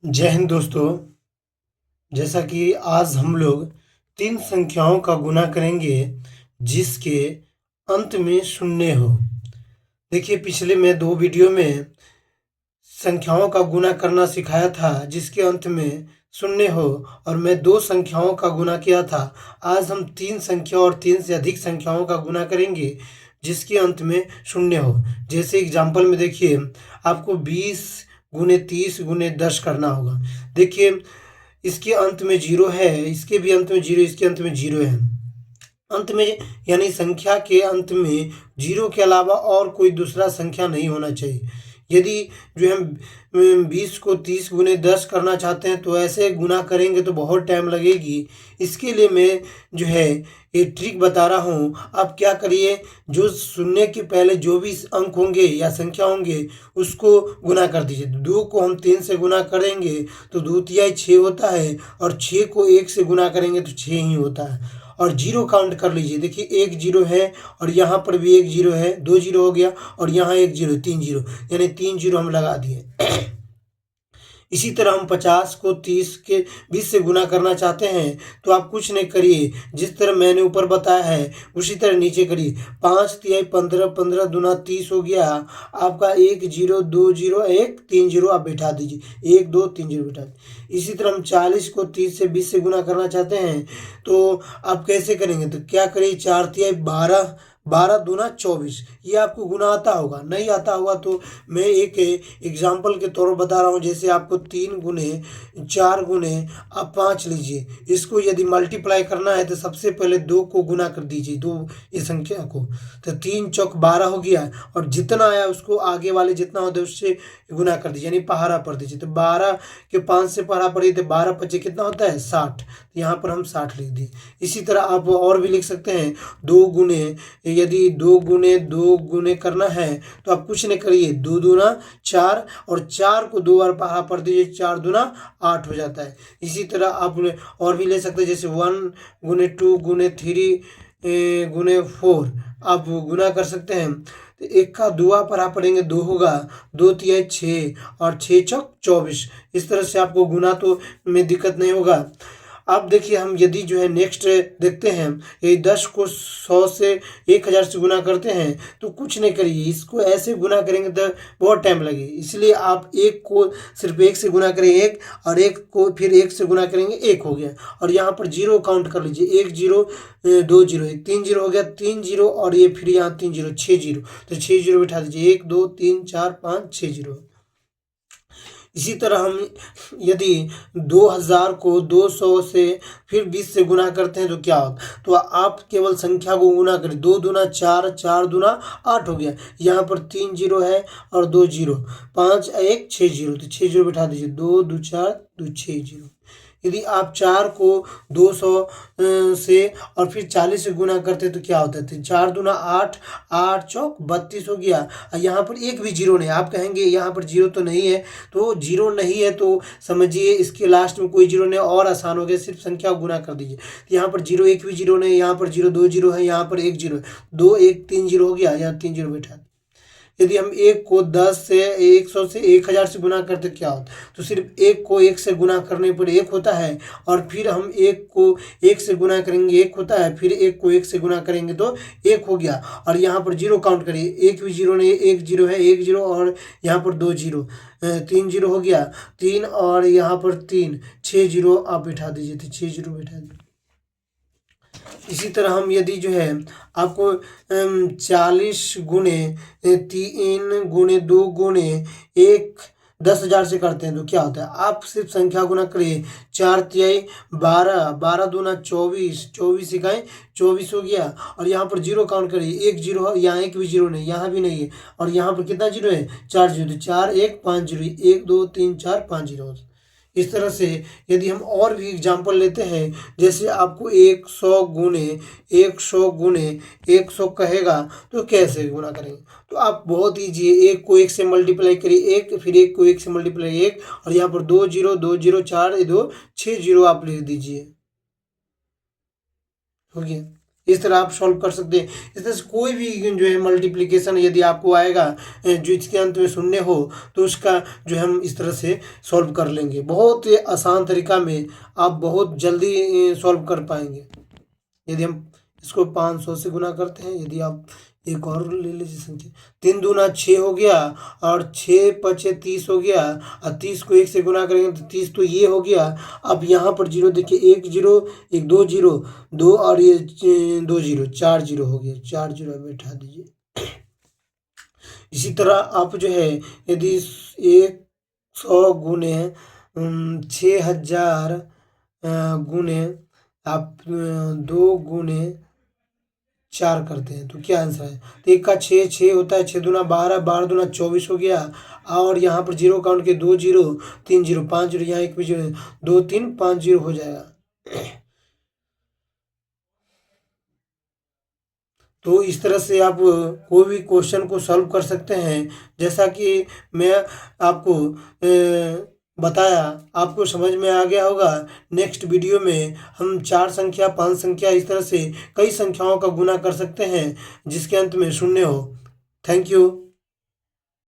जय हिंद दोस्तों। जैसा कि आज हम लोग 3 संख्याओं का गुणा करेंगे जिसके अंत में शून्य हो। देखिए, पिछले मैं 2 वीडियो में संख्याओं का गुणा करना सिखाया था जिसके अंत में शून्य हो, और मैं 2 संख्याओं का गुणा किया था। आज हम 3 संख्या और 3 से अधिक संख्याओं का गुणा करेंगे जिसके अंत में शून्य हो। जैसे एग्जाम्पल में देखिए, आपको 20 गुणे 30 गुणे 10 करना होगा। देखिए, इसके अंत में 0 है, इसके भी अंत में 0, इसके अंत में 0 है। अंत में यानी संख्या के अंत में 0 के अलावा और कोई दूसरा संख्या नहीं होना चाहिए। यदि जो हम 20 को 30 गुने 10 करना चाहते हैं तो ऐसे गुना करेंगे तो बहुत टाइम लगेगी। इसके लिए मैं जो है ये ट्रिक बता रहा हूँ। आप क्या करिए, जो शून्य के पहले जो भी अंक होंगे या संख्या होंगे उसको गुना कर दीजिए। 2 को हम 3 से गुना करेंगे तो 2 तिहाई 6 होता है, और 6 को 1 से गुना करेंगे तो 6 ही होता है। और 0 काउंट कर लीजिए। देखिए, 1 0 है और यहाँ पर भी 1 0 है, 2 0 हो गया, और यहाँ 1 0, 3 0, यानी 3 0 हम लगा दिए। इसी तरह हम 50 को 20 से गुना करना चाहते हैं तो आप कुछ नहीं करिए, जिस तरह मैंने ऊपर बताया है उसी तरह नीचे करिए। 5 तिहाई 15, 15 दूना 30 हो गया। आपका 1 0 2 0 1 3 0 आप बैठा दीजिए, 1 2 3 0 बैठा दीजिए। इसी तरह हम 40 को 30 से 20 से गुना करना चाहते हैं तो आप कैसे करेंगे, तो क्या करिए, 4 तिहाई 12, 12 दूना 24। ये आपको गुना आता होगा, नहीं आता होगा तो मैं एक एग्जाम्पल के तौर पर बता रहा हूँ। जैसे आपको 3 गुने 4 गुने आप 5 लीजिए, इसको यदि मल्टीप्लाई करना है तो सबसे पहले 2 को गुना कर दीजिए, 2 ये संख्या को, तो 3 चौक 12 हो गया, और जितना आया उसको आगे वाले जितना होता है उससे गुना कर दीजिए, यानी पहाड़ा पढ़ दीजिए। तो 12 के 5 से पहाड़ा पढ़िए तो 12 पच्चे कितना होता है, 60। तो यहाँ पर हम 60 लिख दिए। इसी तरह आप और भी लिख सकते हैं, 2 गुने, यदि 2 गुने 2 गुने करना है तो आप कुछ नहीं करिए, 2 दूना 4, और 4 को 2 बार पहाड़ा पढ़ दीजिए, 4 दूना 8 हो जाता है। इसी तरह आप और भी ले सकते हैं, जैसे 1 गुने 2 गुने 3 गुने 4 आप गुना कर सकते हैं। तो 1 का दुआ पढ़ा पढ़ेंगे 2 होगा, 2 तिहाई 6, और 6 चौक 24। इस तरह से आपको गुना तो में दिक्कत नहीं होगा। अब देखिए, हम यदि जो है नेक्स्ट देखते हैं, ये 10 को 100 से 1000 से गुना करते हैं तो कुछ नहीं करिए, इसको ऐसे गुना करेंगे तो बहुत टाइम लगे। इसलिए आप 1 को सिर्फ 1 से गुना करें 1, और 1 को फिर 1 से गुना करेंगे 1 हो गया, और यहाँ पर 0 काउंट कर लीजिए, 1 0 2 0 1 3 0 हो गया, 3 0, और ये फिर यहाँ 3 0 6 0, तो 6 0 बिठा दीजिए, 1 2 3 4 5 6 0। इसी तरह हम यदि 2000 को 200 से फिर 20 से गुना करते हैं तो क्या होता, तो आप केवल संख्या को गुना करें, 2 दूना 4, 4 दूना 8 हो गया, यहाँ पर 3 0 है और 2 0, 5 1 6 0, तो 6 0 बिठा दीजिए, 2 2 4 2 6 0। यदि आप 4 को 200 से और फिर 40 से गुना करते तो क्या होता है, 4 दूना 8, 8 चौक 32 हो गया। यहाँ पर एक भी 0 नहीं, आप कहेंगे यहाँ पर 0 तो नहीं है, तो 0 नहीं है तो समझिए इसके लास्ट में कोई 0 नहीं, और आसान हो गया, सिर्फ संख्या को गुना कर दीजिए। तो यहाँ पर 0 एक भी 0 नहीं, यहाँ पर 0 2 0 है, यहाँ पर 1 0 है, 2 1 3 0 हो गया, यहाँ 3 0 बैठा। यदि हम 1 को 10 से 100 से 1000 से गुना करते क्या होता, तो सिर्फ 1 को 1 से गुना करने पर 1 होता है, और फिर हम 1 को 1 से गुना करेंगे 1 होता है, फिर 1 को 1 से गुना करेंगे तो 1 हो गया, और यहाँ पर 0 काउंट करिए, एक भी 0 नहीं, 1 0 है, 1 0, और यहाँ पर 2 0, 3 0 हो गया, 3, और यहाँ पर 3, 6 0 आप बैठा दीजिए, तो 6 0 बैठा दीजिए। इसी तरह हम यदि जो है आपको 40 गुने 3 गुने 2 गुने 1 10,000 से करते हैं तो क्या होता है, आप सिर्फ संख्या गुना करिए, 4 तिहाई 12, 12 दूना 24, 24 इकाई 24 हो गया, और यहाँ पर 0 काउंट करिए, 1 0 है, यहाँ एक भी 0 नहीं, यहाँ भी नहीं है, और यहाँ पर कितना 0 है, 4 0, 4 1 5 0, 1 2 3 4 5 0। इस तरह से यदि हम और भी एग्जाम्पल लेते हैं, जैसे आपको 100 गुने 100 कहेगा तो कैसे गुना करेंगे, तो आप बहुत ईजी है, 1 को 1 से मल्टीप्लाई करिए 1, फिर 1 को 1 से मल्टीप्लाई 1, और यहाँ पर 2 0 2 0 4 2 6 0 आप लिख दीजिए, हो गया। इस तरह आप सॉल्व कर सकते हैं। इस तरह से कोई भी जो है मल्टीप्लिकेशन यदि आपको आएगा जो इसके अंत में शून्य हो, तो उसका जो है हम इस तरह से सॉल्व कर लेंगे। बहुत ही आसान तरीका में आप बहुत जल्दी सॉल्व कर पाएंगे। यदि हम इसको 500 से गुना करते हैं, यदि आप एक और ले लीजिए संख्या, 3 दूना 6 हो गया और 6 पचे 30 हो गया, और 30 को 1 से गुना करेंगे तो 30 तो ये हो गया। अब यहाँ पर जीरो देखिए, एक जीरो, एक दो जीरो, दो और ये 2 जीरो, 4 जीरो हो गया, 4 जीरो बैठा दीजिए। इसी तरह आप जो है यदि 100 गुने 6000 गुने आप 2 गुने 4 करते हैं तो क्या आंसर है? तो एक का 6 6 होता है, 6 दूना 12, 12 दूना 24 हो गया। और यहाँ पर जीरो काउंट के 2 जीरो, 3 जीरो, 5 जीरो, यहाँ एक भी जीरो, 2 3 5 जीरो हो जाएगा। तो इस तरह से आप कोई भी क्वेश्चन को सॉल्व कर सकते हैं। जैसा कि मैं आपको बताया, आपको समझ में आ गया होगा। नेक्स्ट वीडियो में हम 4 संख्या, 5 संख्या, इस तरह से कई संख्याओं का गुना कर सकते हैं जिसके अंत में शून्य हो। Thank you.